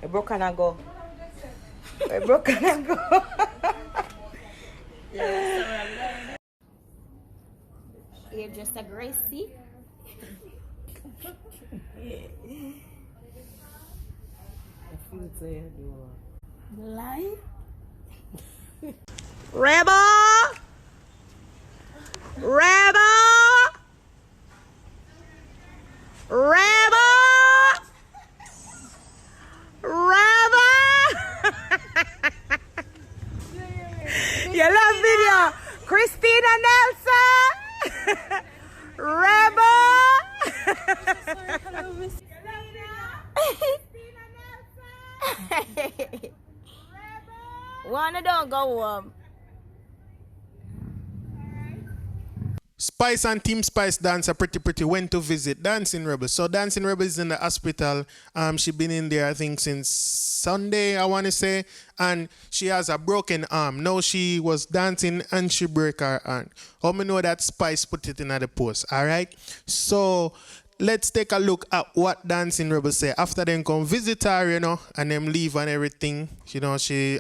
We broke and go. We broke and go. Yeah. You're just a Gracie. Lie. Rebel! Rebel! Rebel! Rebel! You love video. Christina Nelson! Rebel! Wanna don't go home. Spice and Team Spice Dancer pretty went to visit Dancing Rebel. So Dancing Rebel is in the hospital. She been in there I think since Sunday, I want to say, and she has a broken arm. Now she was dancing and she broke her arm. How me know that Spice put it in the post? All right. So let's take a look at what Dancing Rebel say after them come visit her, you know, and them leave and everything. You know, she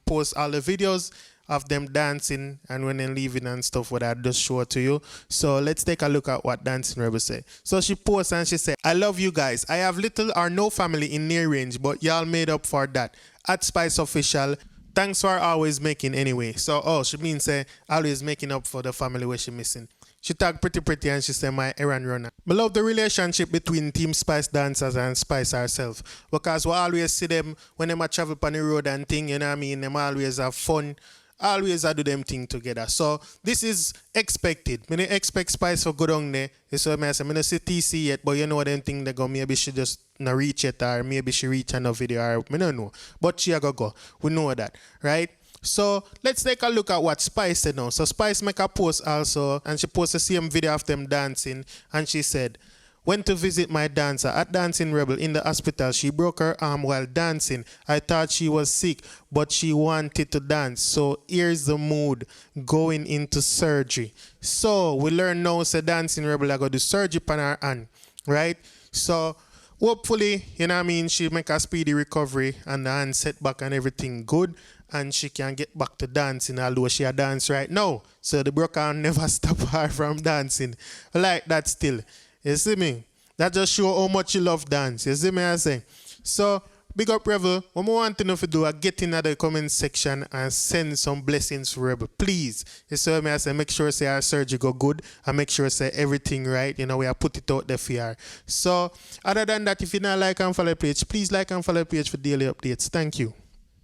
posts all the videos of them dancing and when they're leaving and stuff what I just show it to you. So let's take a look at what Dancing Rebel say. So she posts and she said, I love you guys. I have little or no family in near range, but y'all made up for that. At Spice Official, thanks for always making anyway. So she means say always making up for the family where she missing. She tagged pretty and she said my errand runner. I love the relationship between Team Spice dancers and Spice herself. Because we always see them when they travel on the road and thing, you know what I mean? Them always have fun. Always do them thing together. So this is expected. I don't expect Spice to go down there. So I say, I don't see TC yet, but you know them thing they go, maybe she just not reach it or maybe she reach another video or I don't know. But she go. We know that, right? So let's take a look at what Spice said now. So Spice make a post also and she posted the same video of them dancing and she said, went to visit my dancer at Dancing Rebel in the hospital. She broke her arm while dancing. I thought she was sick, but she wanted to dance. So here's the mood going into surgery. So we learn now, say Dancing Rebel are going to do surgery on her hand, right? So hopefully, you know what I mean, she make a speedy recovery and the hand set back and everything good. And she can get back to dancing, although she a dance right now. So the broken arm never stop her from dancing. I like that still. You see me? That just show how much you love dance. You see me I say? So, big up Rebel. What I want to know if you do, get in the comment section and send some blessings for Rebel. Please. You see me I say? Make sure say our surgery go good and make sure say everything right. You know, we have put it out there for you. So, other than that, if you not like and follow the page, please like and follow the page for daily updates. Thank you.